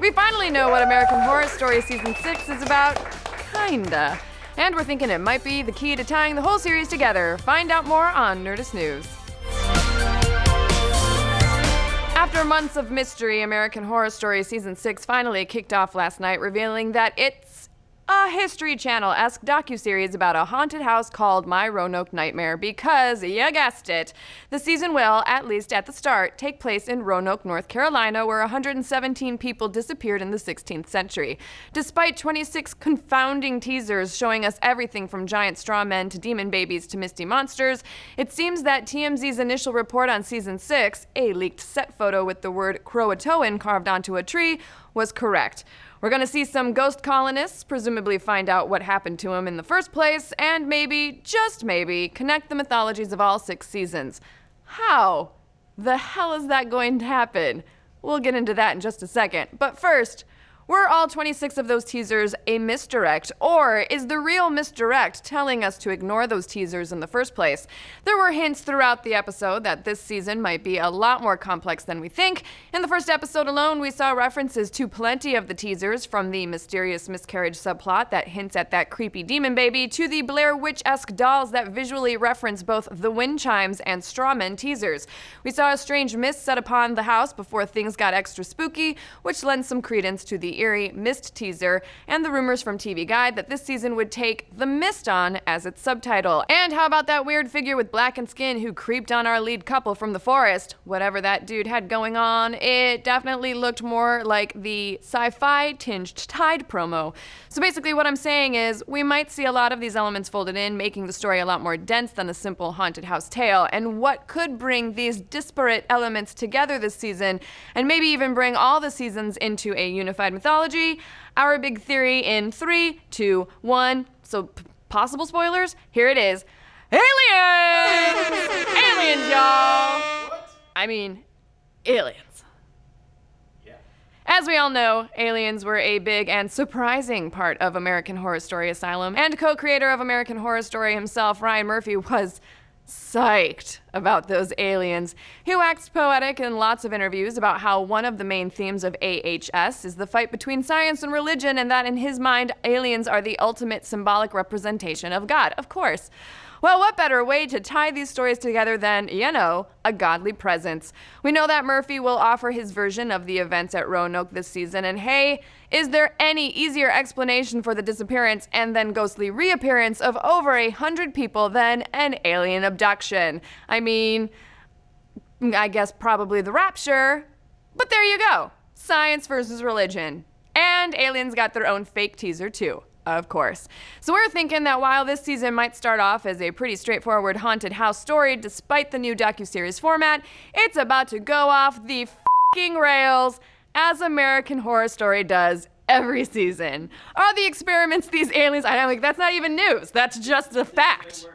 We finally know what American Horror Story Season 6 is about. Kinda. And we're thinking it might be the key to tying the whole series together. Find out more on Nerdist News. After months of mystery, American Horror Story Season 6 finally kicked off last night, revealing that it's a History Channel-esque docuseries about a haunted house called My Roanoke Nightmare because, you guessed it, the season will, at least at the start, take place in Roanoke, North Carolina, where 117 people disappeared in the 16th century. Despite 26 confounding teasers showing us everything from giant straw men to demon babies to misty monsters, it seems that TMZ's initial report on Season 6, a leaked set photo with the word Croatoan carved onto a tree, was correct. We're going to see some ghost colonists, presumably find out what happened to them in the first place, and maybe, just maybe, connect the mythologies of all 6 seasons. How the hell is that going to happen? We'll get into that in just a second. But first, were all 26 of those teasers a misdirect, or is the real misdirect telling us to ignore those teasers in the first place? There were hints throughout the episode that this season might be a lot more complex than we think. In the first episode alone, we saw references to plenty of the teasers, from the mysterious miscarriage subplot that hints at that creepy demon baby to the Blair Witch-esque dolls that visually reference both the wind chimes and strawmen teasers. We saw a strange mist set upon the house before things got extra spooky, which lends some credence to the eerie Mist teaser, and the rumors from TV Guide that this season would take The Mist on as its subtitle. And how about that weird figure with blackened skin who creeped on our lead couple from the forest? Whatever that dude had going on, it definitely looked more like the sci-fi tinged Tide promo. So basically what I'm saying is, we might see a lot of these elements folded in, making the story a lot more dense than a simple haunted house tale. And what could bring these disparate elements together this season, and maybe even bring all the seasons into a unified mythology? Our big theory in 3, 2, 1. So possible spoilers? Here it is. Aliens! Aliens, y'all! What? I mean, aliens. Yeah. As we all know, aliens were a big and surprising part of American Horror Story Asylum, and co-creator of American Horror Story himself, Ryan Murphy, was psyched about those aliens. He waxed poetic in lots of interviews about how one of the main themes of AHS is the fight between science and religion, and that in his mind, aliens are the ultimate symbolic representation of God, of course. Well, what better way to tie these stories together than, a godly presence? We know that Murphy will offer his version of the events at Roanoke this season, and hey, is there any easier explanation for the disappearance and then ghostly reappearance of over 100 people than an alien abduction? I mean, I guess probably the rapture, but there you go. Science versus religion. And aliens got their own fake teaser too. Of course. So we're thinking that while this season might start off as a pretty straightforward haunted house story, despite the new docuseries format, it's about to go off the f***ing rails, as American Horror Story does every season. Are the experiments these aliens... I'm like, that's not even news. That's just a fact.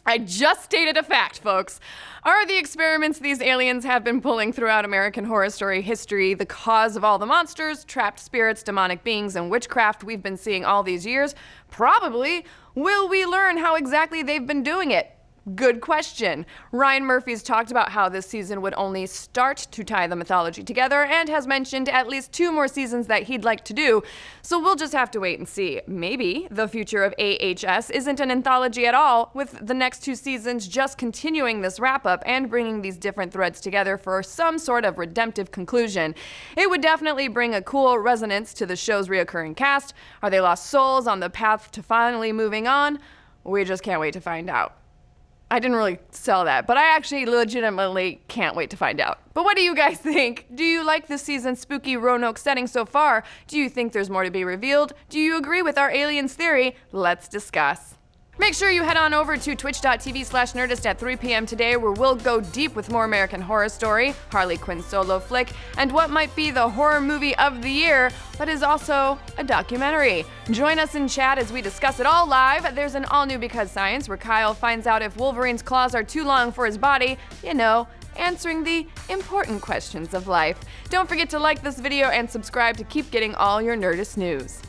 I just stated a fact, folks. Are the experiments these aliens have been pulling throughout American Horror Story history the cause of all the monsters, trapped spirits, demonic beings, and witchcraft we've been seeing all these years? Probably. Will we learn how exactly they've been doing it? Good question. Ryan Murphy's talked about how this season would only start to tie the mythology together, and has mentioned at least 2 more seasons that he'd like to do. So we'll just have to wait and see. Maybe the future of AHS isn't an anthology at all, with the next 2 seasons just continuing this wrap-up and bringing these different threads together for some sort of redemptive conclusion. It would definitely bring a cool resonance to the show's reoccurring cast. Are they lost souls on the path to finally moving on? We just can't wait to find out. I didn't really sell that, but I actually legitimately can't wait to find out. But what do you guys think? Do you like this season's spooky Roanoke setting so far? Do you think there's more to be revealed? Do you agree with our aliens theory? Let's discuss. Make sure you head on over to twitch.tv/Nerdist at 3 p.m. today, where we'll go deep with more American Horror Story, Harley Quinn's solo flick, and what might be the horror movie of the year, but is also a documentary. Join us in chat as we discuss it all live. There's an all-new Because Science, where Kyle finds out if Wolverine's claws are too long for his body, answering the important questions of life. Don't forget to like this video and subscribe to keep getting all your Nerdist news.